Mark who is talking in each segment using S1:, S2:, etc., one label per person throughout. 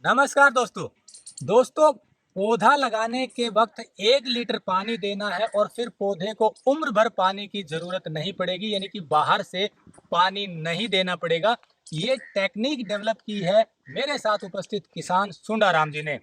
S1: नमस्कार दोस्तों पौधा लगाने के वक्त 1 लीटर पानी देना है और फिर पौधे को उम्र भर पानी की जरूरत नहीं पड़ेगी, यानी कि बाहर से पानी नहीं देना पड़ेगा। ये टेक्निक डेवलप की है मेरे साथ उपस्थित किसान सुंडाराम जी ने।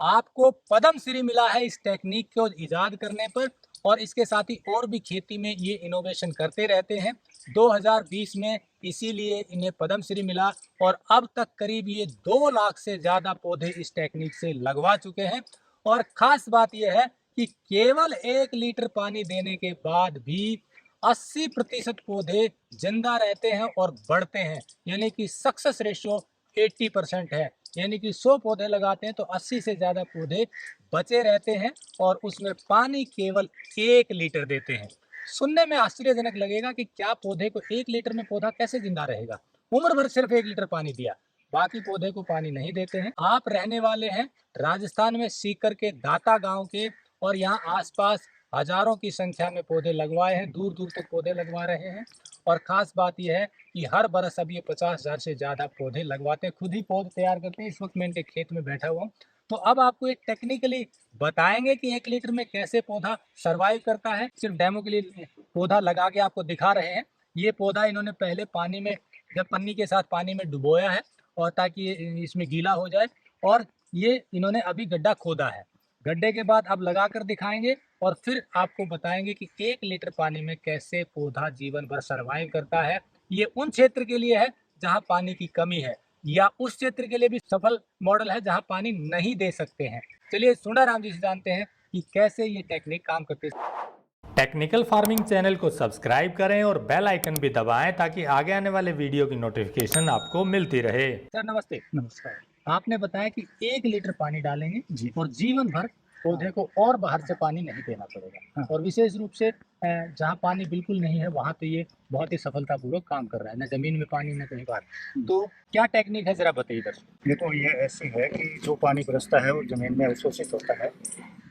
S1: आपको पद्म श्री मिला है इस टेक्निक को इजाद करने पर, और इसके साथ ही और भी खेती में ये इनोवेशन करते रहते हैं। 2020 में इसीलिए इन्हें पद्म श्री मिला और अब तक करीब ये 2 लाख से ज़्यादा पौधे इस टेक्निक से लगवा चुके हैं। और ख़ास बात यह है कि केवल 1 लीटर पानी देने के बाद भी 80% पौधे जिंदा रहते हैं और बढ़ते हैं, यानी कि सक्सेस रेशियो 80% है। यानी कि 100 पौधे लगाते हैं तो 80 से ज़्यादा पौधे बचे रहते हैं और उसमें पानी केवल 1 लीटर देते हैं। सुनने में आश्चर्यजनक लगेगा कि क्या पौधे को 1 लीटर में पौधा कैसे जिंदा रहेगा। उम्र भर सिर्फ 1 लीटर पानी दिया, बाकी पौधे को पानी नहीं देते हैं। आप रहने वाले हैं राजस्थान में सीकर के दाता गांव के, और यहाँ आसपास हजारों की संख्या में पौधे लगवाए हैं, दूर दूर तक पौधे लगवा रहे हैं। और ख़ास बात यह है कि हर बरस अब ये 50,000 से ज़्यादा पौधे लगवाते हैं, खुद ही पौधे तैयार करते हैं। इस वक्त मैं इनके खेत में बैठा हुआ हूँ, तो अब आपको एक टेक्निकली बताएंगे कि 1 लीटर में कैसे पौधा सरवाइव करता है। सिर्फ डेमो के लिए पौधा लगा के आपको दिखा रहे हैं। ये पौधा इन्होंने पहले पानी में, जब पन्नी के साथ पानी में डुबोया है और ताकि इसमें गीला हो जाए, और ये इन्होंने अभी गड्ढा खोदा है। गड्ढे के बाद अब लगा कर दिखाएंगे और फिर आपको बताएंगे कि 1 लीटर पानी में कैसे पौधा जीवन भर सरवाइव करता है। ये उन क्षेत्र के लिए है जहां पानी की कमी है, या उस क्षेत्र के लिए भी सफल मॉडल है जहां पानी नहीं दे सकते हैं। चलिए सुंडाराम जी से जानते हैं कि कैसे ये टेक्निक काम करती है।
S2: टेक्निकल फार्मिंग चैनल को सब्सक्राइब करें और बेल आइकन भी दबाएं ताकि आगे आने वाले वीडियो की नोटिफिकेशन आपको मिलती रहे।
S1: सर नमस्ते।
S3: नमस्कार
S1: आपने बताया कि 1 लीटर पानी डालेंगे
S3: जी।
S1: और जीवन भर पौधे को और बाहर से पानी नहीं देना पड़ेगा।
S3: हाँ।
S1: और विशेष रूप से जहाँ पानी बिल्कुल नहीं है वहाँ तो ये बहुत ही सफलतापूर्वक काम कर रहा है, न जमीन में पानी न कहीं बाहर। तो क्या टेक्निक है जरा बताइए दर्शकों।
S3: देखो, ये ऐसी है कि जो पानी बरसता है वो जमीन में अवशोषित होता है।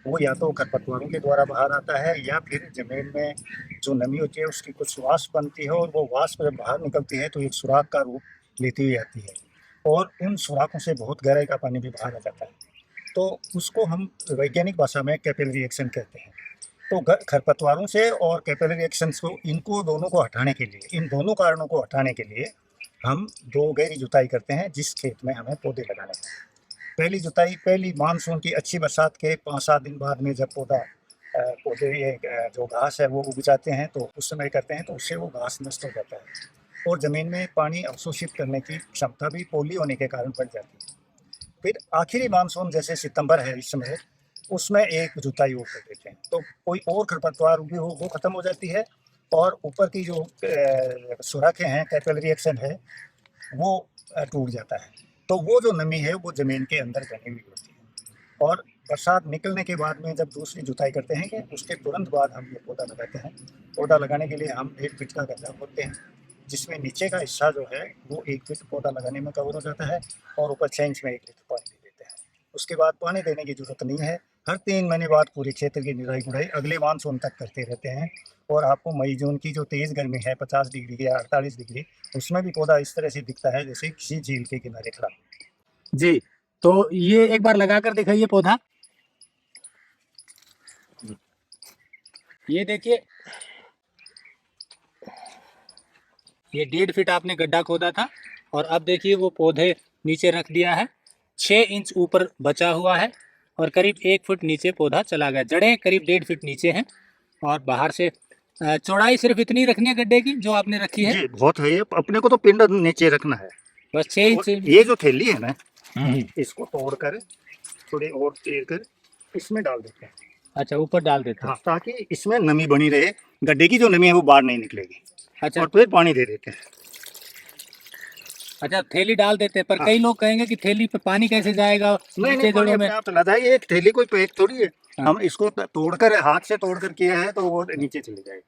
S3: वो या तो खरपतवारों के द्वारा बाहर आता है, या फिर जमीन में जो नमी होती है उसकी कुछ वाष्प बनती है, और वो वाष्प जब बाहर निकलती है तो एक सुराख का रूप लेती हुई आती है, और उन सुराखों से बहुत गहराई का पानी भी बाहर आ जाता है। तो उसको हम वैज्ञानिक भाषा में कैपिलरी एक्शन कहते हैं। तो खरपतवारों से और कैपिलरी एक्शंस को, इनको दोनों को हटाने के लिए, इन दोनों कारणों को हटाने के लिए हम 2 गहरी जुताई करते हैं जिस खेत में हमें पौधे लगाने हैं। पहली जुताई पहली मानसून की अच्छी बरसात के 5-7 दिन बाद में, जब पौधे जो घास है वो उग जाते हैं, तो उस समय करते हैं, तो उससे वो घास नष्ट हो जाता है और ज़मीन में पानी अवशोषित करने की क्षमता भी पोली होने के कारण बढ़ जाती है। फिर आखिरी मानसून जैसे सितंबर है इस समय, उसमें एक जुताई और कर देते हैं, तो कोई और खरपतवार भी हो वो ख़त्म हो जाती है, और ऊपर की जो सुराखें हैं, कैपिलरी एक्शन है, वो टूट जाता है। तो वो जो नमी है वो ज़मीन के अंदर जमी हुई होती है। और बरसात निकलने के बाद में जब दूसरी जुताई करते हैं, कि उसके तुरंत बाद हम ये पौधा लगाते हैं। पौधा लगाने के लिए हम 1 फीट का गड्ढा खोदते हैं, जिसमें नीचे का हिस्सा जो है वो 1 फीट पौधा लगाने में कवर हो जाता है, और ऊपर 6 इंच में 1 लीटर पानी दे देते हैं। उसके बाद पानी देने की ज़रूरत नहीं है। हर 3 महीने बाद पूरे क्षेत्र की निराई गुड़ाई अगले मानसून तक करते रहते हैं। और आपको मई जून की जो तेज़ गर्मी है 50 डिग्री या 48 डिग्री, उसमें भी पौधा इस तरह से दिखता है जैसे किसी झील के किनारे खड़ा।
S1: जी, तो ये एक बार लगा कर दिखाइए पौधा। ये देखिए, ये 1.5 फीट आपने गड्ढा खोदा था, और अब देखिए वो पौधे नीचे रख दिया है। 6 इंच ऊपर बचा हुआ है और करीब 1 फुट नीचे पौधा चला गया। जड़ें करीब 1.5 फीट नीचे हैं, और बाहर से चौड़ाई सिर्फ इतनी रखनी है गड्ढे की जो आपने रखी है।
S3: जी, बहुत है ये। अपने को तो पिंड नीचे रखना है।
S1: बस 6 इंच।
S3: ये जो थैली है ना, इसको तोड़कर थोड़ी और चीर कर इसमें डाल देते हैं।
S1: अच्छा, ऊपर डाल देते हैं।
S3: हाँ, ताकि इसमें नमी बनी रहे, गड्ढे की जो नमी है वो बाहर नहीं निकलेगी।
S1: अच्छा,
S3: और फिर पानी दे देते हैं।
S1: अच्छा, थैली डाल देते हैं, पर
S3: हाँ।
S1: कई लोग कहेंगे कि थैली पे पानी कैसे जाएगा
S3: नहीं
S1: नीचे
S3: पानी
S1: जड़ों में।
S3: अपने आप चला जाए। ये एक थैली कोई पैक थोड़ी है।
S1: हाँ।
S3: हम इसको तोड़कर, हाथ से तोड़कर किया है, तो वो नीचे चली जाएगी।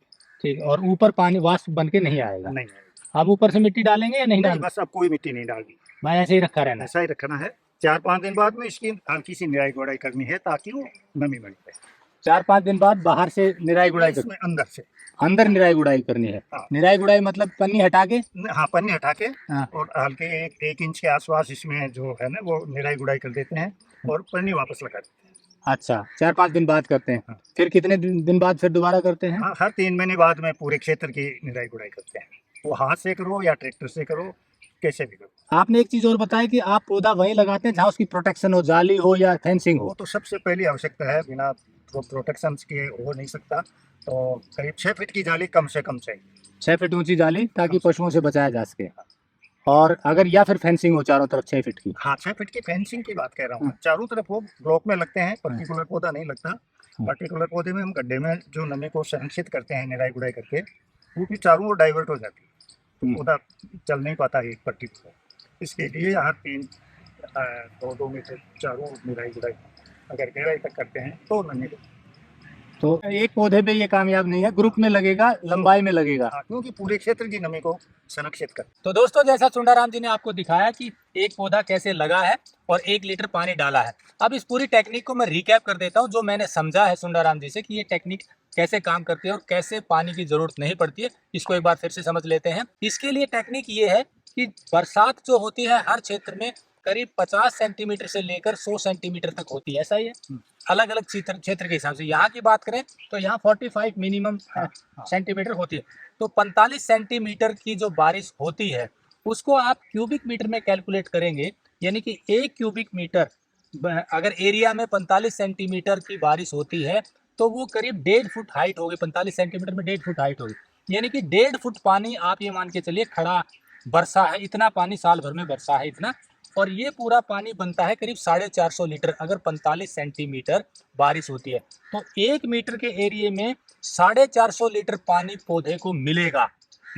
S1: ठीक, और ऊपर पानी वाष्प बन के नहीं आएगा।
S3: नहीं,
S1: अब ऊपर से मिट्टी डालेंगे या नहीं डालेंगे?
S3: बस अब कोई मिट्टी नहीं डालनी,
S1: भाई ऐसे ही रखा रहना है।
S3: ऐसा ही रखना है। 4-5 दिन बाद में इसकी हल्की सी निराई गुड़ाई करनी है, ताकि वो नमी बनी रहे।
S1: 4-5 दिन बाद बाहर से निराई गुड़ाई
S3: इसमें अंदर से
S1: अंदर निराई गुड़ाई करनी है।
S3: हाँ।
S1: निराई गुड़ाई मतलब पन्नी हटा के।
S3: हाँ, पन्नी हटा के
S1: हाँ।
S3: और हल्के एक इंच के आसपास इसमें जो है ना वो निराई गुड़ाई कर देते हैं और पन्नी वापस लगा देते हैं।
S1: अच्छा, 4-5 दिन बाद करते हैं।
S3: हाँ।
S1: फिर कितने दिन बाद फिर दोबारा करते हैं?
S3: हाँ, हर 3 महीने बाद में पूरे क्षेत्र की निराई गुड़ाई करते हैं। वो हाथ से करो या ट्रैक्टर से करो, कैसे भी करो।
S1: आपने एक चीज और बताया कि आप पौधा वहीं लगाते हैं जहाँ उसकी प्रोटेक्शन हो, जाली हो या फेंसिंग
S3: वो
S1: हो।
S3: तो सबसे पहली आवश्यकता है, बिना प्रोटेक्शन के हो नहीं सकता। तो करीब 6 फीट की जाली कम से कम चाहिए।
S1: 6 फीट ऊंची जाली, ताकि पशुओं से बचाया जा सके। और अगर या फिर फेंसिंग हो चारों तरफ 6 फीट की।
S3: हाँ, 6 फीट की फेंसिंग की बात कह रहा हूँ। चारों तरफ वो ब्लॉक में लगते हैं, पर्टिकुलर पौधा नहीं लगता। पर्टिकुलर पौधे में हम गड्ढे में जो नमी को संरक्षित करते हैं निराई गुड़ाई करके, वो भी चारों ओर डाइवर्ट हो जाती है, तो पौधा चल नहीं पाता है एक पर्टिकुलर। इसके लिए हर 2 मीटर चारों ओर निराई गुड़ाई अगर गहराई तक करते हैं तो नमी
S1: तो एक पौधे पे ये कामयाब नहीं है, ग्रुप में लगेगा, लंबाई में लगेगा।
S3: हाँ, क्योंकि पूरे क्षेत्र की नमी को संरक्षित कर।
S1: तो दोस्तों, जैसा सुंदराराम जी ने आपको दिखाया कि एक पौधा कैसे लगा है और 1 लीटर पानी डाला है। अब इस पूरी टेक्निक को मैं रिकैप कर देता हूँ, जो मैंने समझा है सुंदराराम जी से कि ये टेक्निक कैसे काम करती है और कैसे पानी की जरूरत नहीं पड़ती है। इसको एक बार फिर से समझ लेते हैं। इसके लिए टेक्निक ये है कि बरसात जो होती है हर क्षेत्र में करीब 50 सेंटीमीटर से लेकर 100 सेंटीमीटर तक होती है, ऐसा ही है। अलग अलग क्षेत्र के हिसाब से यहाँ की बात करें तो यहाँ 45 मिनिमम सेंटीमीटर होती है। तो 45 सेंटीमीटर की जो बारिश होती है उसको आप क्यूबिक मीटर में कैलकुलेट करेंगे, यानी कि 1 क्यूबिक मीटर अगर एरिया में 45 सेंटीमीटर की बारिश होती है तो वो करीब 1.5 फुट हाइट होगी। 45 सेंटीमीटर में 1.5 फुट हाइट होगी, यानी कि 1.5 फुट पानी आप ये मान के चलिए खड़ा बरसा है। इतना पानी साल भर में बरसा है इतना, और ये पूरा पानी बनता है करीब 450 लीटर अगर 45 सेंटीमीटर बारिश होती है। तो 1 मीटर के एरिया में 450 लीटर पानी पौधे को मिलेगा।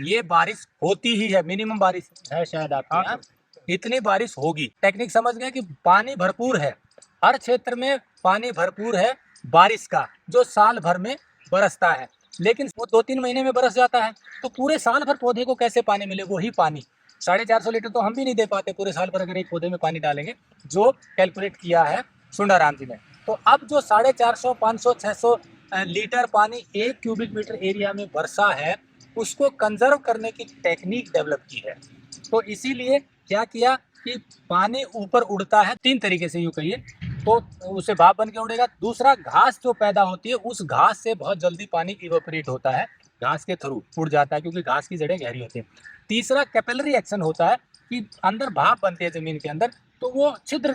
S1: ये बारिश होती ही है, मिनिमम बारिश है शायद आपके यहाँ, इतनी बारिश होगी। टेक्निक समझ गए कि पानी भरपूर है, हर क्षेत्र में पानी भरपूर है बारिश का, जो साल भर में बरसता है। लेकिन वो 2-3 महीने में बरस जाता है, तो पूरे साल भर पौधे को कैसे पानी मिले? वही पानी 450 लीटर तो हम भी नहीं दे पाते पूरे साल भर अगर एक पौधे में पानी डालेंगे, जो कैलकुलेट किया है सुंदराराम जी ने। तो अब जो 450, 500, 600 लीटर पानी 1 क्यूबिक मीटर एरिया में बरसा है, उसको कंजर्व करने की टेक्निक डेवलप की है। तो इसीलिए क्या किया कि पानी ऊपर उड़ता है 3 तरीके से, यूँ कहिए तो उसे भाप बन के उड़ेगा। दूसरा, घास जो पैदा होती है उस घास से बहुत जल्दी पानी इवेपोरेट होता है, घास के थ्रू उड़ जाता है क्योंकि घास की जड़ें गहरी होती हैं। तीसरा, कैपिलरी एक्शन होता है कि अंदर भाप बनती है जमीन के अंदर, तो वो छिद्र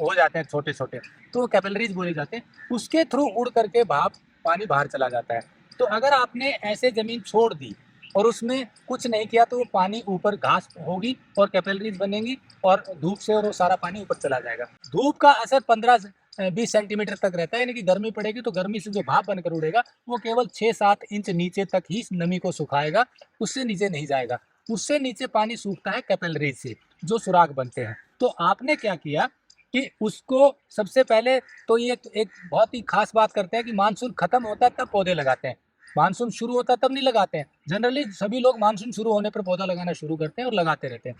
S1: हो जाते हैं छोटे छोटे, तो वो कैपिलरीज बोले जाते हैं, उसके थ्रू उड़ करके भाप पानी बाहर चला जाता है। तो अगर आपने ऐसे जमीन छोड़ दी और उसमें कुछ नहीं किया तो वो पानी ऊपर घास होगी और कैपिलरीज बनेंगी और धूप से और वो सारा पानी ऊपर चला जाएगा। धूप का असर 15-20 सेंटीमीटर तक रहता है, यानी कि गर्मी पड़ेगी तो गर्मी से जो भाप बनकर उड़ेगा वो केवल 6-7 इंच नीचे तक ही नमी को सुखाएगा, उससे नीचे नहीं जाएगा। उससे नीचे पानी सूखता है कैपिलरीज से, जो सुराग बनते हैं। तो आपने क्या किया कि उसको सबसे पहले तो ये एक बहुत ही खास बात करते हैं कि मानसून खत्म होता है तब पौधे लगाते हैं, मानसून शुरू होता है तब नहीं लगाते हैं। जनरली सभी लोग मानसून शुरू होने पर पौधा लगाना शुरू करते हैं और लगाते रहते हैं।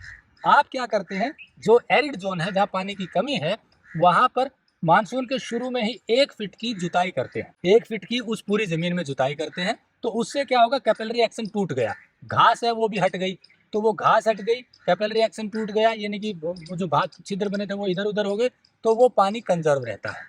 S1: आप क्या करते हैं, जो एरिड जोन है जहाँ पानी की कमी है वहाँ पर मानसून के शुरू में ही 1 फीट की जुताई करते हैं, 1 फीट की उस पूरी जमीन में जुताई करते हैं। तो उससे क्या होगा, कैपिलरी एक्शन टूट गया, घास है वो भी हट गई, तो वो घास हट गई, कैपिलरी एक्शन टूट गया, यानी कि वो जो भाप छिद्र बने थे वो इधर उधर हो गए, तो वो पानी कंजर्व रहता है।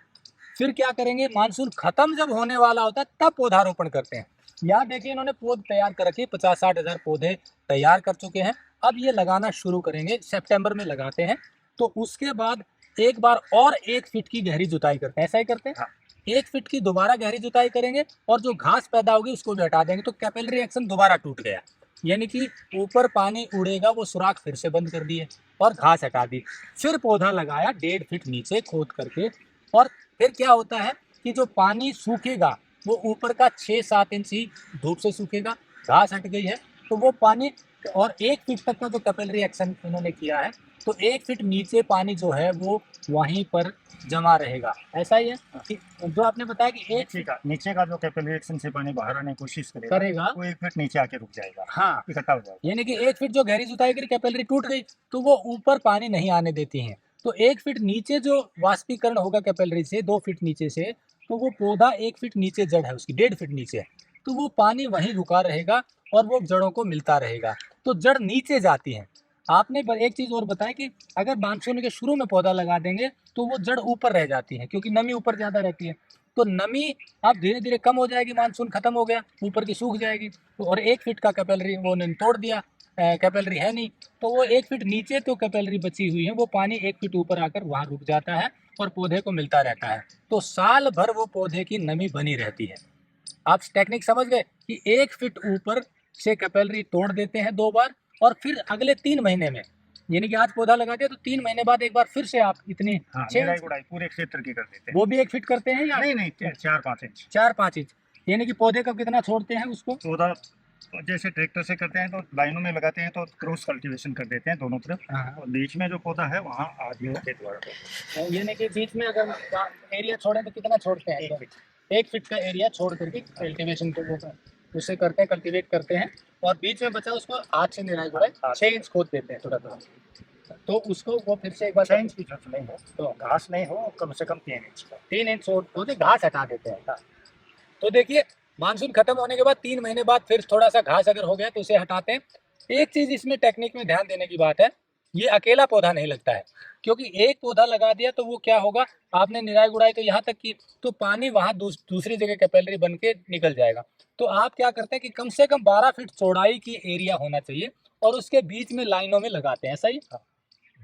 S1: फिर क्या करेंगे, मानसून खत्म जब होने वाला होता है तब पौधारोपण करते हैं। यहाँ देखिए इन्होंने पौध तैयार कर रखे, 50-60 हज़ार पौधे तैयार कर चुके हैं। अब ये लगाना शुरू करेंगे, सितंबर में लगाते हैं। तो उसके बाद एक बार और 1 फीट की गहरी जुताई करते हैं, ऐसा ही करते हैं। 1 फीट की दोबारा गहरी जुताई करेंगे और जो घास पैदा होगी उसको भी हटा देंगे। तो कैपिलरी एक्शन दोबारा टूट गया, यानी कि ऊपर पानी उड़ेगा वो सुराख फिर से बंद कर दिए और घास हटा दी। फिर पौधा लगाया 1.5 फीट नीचे खोद करके, और फिर क्या होता है कि जो पानी सूखेगा वो ऊपर का 6-7 इंच ही धूप से सूखेगा, घास हट गई है तो वो पानी, और 1 फीट तक का जो कैपिलरी एक्शन इन्होंने किया है, तो 1 फीट नीचे पानी जो है वो वहीं पर जमा रहेगा। ऐसा ही है कि जो आपने बताया कि 1 फीट
S3: नीचे का जो कैपिलरी एक्शन से पानी बाहर आने की कोशिश करेगा वो 1 फीट नीचे आके रुक जाएगा,
S1: हाँ,
S3: इकट्ठा हो जाएगा।
S1: यानी कि 1 फीट जो गहरी जुताई करी, कैपिलरी टूट गई तो वो ऊपर पानी नहीं आने देती हैं। तो 1 फीट नीचे जो वाष्पीकरण होगा कैपिलरी से 2 फीट नीचे से, तो वो पौधा 1 फीट नीचे जड़ है उसकी, 1.5 फीट नीचे है, तो वो पानी वहीं रुका रहेगा और वो जड़ों को मिलता रहेगा, तो जड़ नीचे जाती है। आपने एक चीज़ और बताया कि अगर मानसून के शुरू में पौधा लगा देंगे तो वो जड़ ऊपर रह जाती है, क्योंकि नमी ऊपर ज़्यादा रहती है। तो नमी अब धीरे धीरे कम हो जाएगी, मानसून खत्म हो गया, ऊपर की सूख जाएगी, तो और 1 फीट का कैपिलरी वो ने तोड़ दिया, कैपिलरी है नहीं, तो वो 1 फीट नीचे तो कैपिलरी बची हुई है, वो पानी 1 फीट ऊपर आकर वहाँ रुक जाता है और पौधे को मिलता रहता है। तो साल भर वो पौधे की नमी बनी रहती है। आप टेक्निक समझ गए कि 1 फीट ऊपर से कैपिलरी तोड़ देते हैं 2 बार, और फिर अगले 3 महीने में, यानी कि आज पौधा लगा दिया तो 3 महीने बाद एक बार फिर से आप इतनी
S3: निराई गुड़ाई पूरे क्षेत्र की कर देते हैं।
S1: वो भी 1 फीट करते हैं या
S3: नहीं 4-5 इंच।
S1: 4-5 इंच, यानी कि पौधे का कितना छोड़ते हैं उसको?
S3: पौधा जैसे ट्रैक्टर से करते हैं तो लाइनों में लगाते हैं, तो क्रॉस कल्टीवेशन कर देते हैं दोनों तरफ, और बीच में जो पौधा है वहाँ आदियों के द्वारा,
S1: यानी कि बीच में अगर एरिया छोड़ें तो कितना छोड़ते हैं? 1 फीट का एरिया छोड़ करके कल्टीवेशन को उससे करते हैं, कल्टीवेट करते हैं, और बीच में बचा उसको हाथ से निराई गुड़ाई 6 इंच खोद देते हैं थोड़ा थोड़ा, तो उसको वो फिर से एक बार
S3: 6 इंच की जरूरत नहीं हो, तो घास नहीं हो, कम से कम 3 इंच का,
S1: 3 इंच खोदे, घास हटा देते हैं। तो देखिए मानसून खत्म होने के बाद 3 महीने बाद फिर थोड़ा सा घास अगर हो गया तो उसे हटाते हैं। एक चीज़ इसमें टेक्निक में ध्यान देने की बात है, ये अकेला पौधा नहीं लगता है, क्योंकि एक पौधा लगा दिया तो वो क्या होगा, आपने निराई गुड़ाई तो यहाँ तक की, तो पानी वहाँ दूसरी जगह कैपिलरी बन के निकल जाएगा। तो आप क्या करते हैं कि कम से कम 12 फीट चौड़ाई की एरिया होना चाहिए और उसके बीच में लाइनों में लगाते हैं, सही।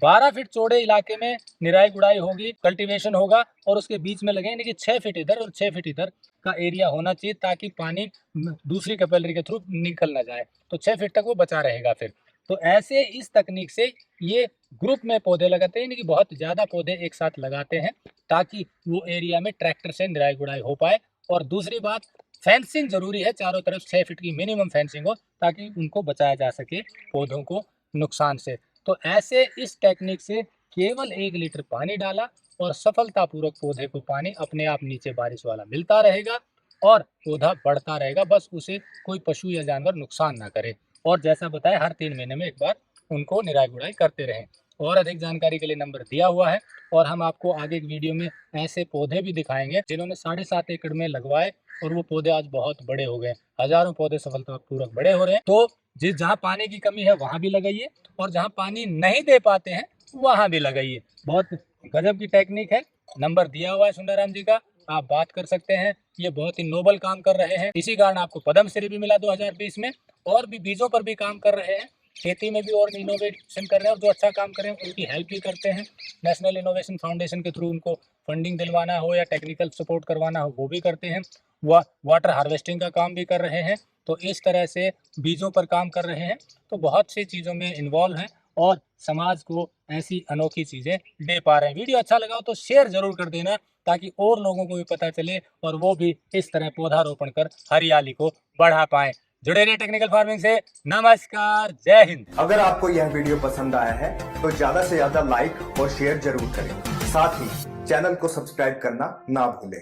S1: 12 फीट चौड़े इलाके में निराई गुड़ाई होगी, कल्टीवेशन होगा, और उसके बीच में लगे, यानी कि 6 फीट इधर और 6 फीट इधर का एरिया होना चाहिए, ताकि पानी दूसरी कैपिलरी के थ्रू निकल ना जाए, तो 6 फीट तक वो बचा रहेगा फिर। तो ऐसे इस तकनीक से ये ग्रुप में पौधे लगाते हैं, यानी कि बहुत ज़्यादा पौधे एक साथ लगाते हैं, ताकि वो एरिया में ट्रैक्टर से निराई गुड़ाई हो पाए। और दूसरी बात, फेंसिंग जरूरी है, चारों तरफ 6 फीट की मिनिमम फेंसिंग हो, ताकि उनको बचाया जा सके पौधों को नुकसान से। तो ऐसे इस टेक्निक से केवल 1 लीटर पानी डाला और सफलतापूर्वक पौधे को पानी अपने आप नीचे बारिश वाला मिलता रहेगा और पौधा बढ़ता रहेगा, बस उसे कोई पशु या जानवर नुकसान ना करे। और जैसा बताया, हर 3 महीने में एक बार उनको निराई गुड़ाई करते रहें। और अधिक जानकारी के लिए नंबर दिया हुआ है, और हम आपको आगे एक वीडियो में ऐसे पौधे भी दिखाएंगे जिन्होंने 7.5 एकड़ में लगवाए और वो पौधे आज बहुत बड़े हो गए, हजारों पौधे सफलतापूर्वक बड़े हो रहे हैं। तो जहाँ पानी की कमी है वहाँ भी लगाइए, और जहाँ पानी नहीं दे पाते हैं वहाँ भी लगाइए। बहुत गजब की टेक्निक है, नंबर दिया हुआ है सुंदराराम जी का, आप बात कर सकते हैं। ये बहुत ही नोबल काम कर रहे हैं, इसी कारण आपको पद्मश्री भी मिला 2020 में। और भी बीजों पर भी काम कर रहे हैं, खेती में भी और इनोवेशन कर रहे हैं, और जो अच्छा काम करें उनकी हेल्प भी करते हैं। नेशनल इनोवेशन फाउंडेशन के थ्रू उनको फंडिंग दिलवाना हो या टेक्निकल सपोर्ट करवाना हो वो भी करते हैं। वाटर हार्वेस्टिंग का काम भी कर रहे हैं। तो इस तरह से बीजों पर काम कर रहे हैं, तो बहुत सी चीज़ों में इन्वॉल्व हैं और समाज को ऐसी अनोखी चीज़ें दे पा रहे हैं। वीडियो अच्छा लगा तो शेयर जरूर कर देना, ताकि और लोगों को भी पता चले और वो भी इस तरह पौधारोपण कर हरियाली को बढ़ा पाएं। जुड़े रहिए टेक्निकल फार्मिंग से। नमस्कार, जय हिंद।
S4: अगर आपको यह वीडियो पसंद आया है तो ज्यादा से ज्यादा लाइक और शेयर जरूर करें, साथ ही चैनल को सब्सक्राइब करना ना भूलें।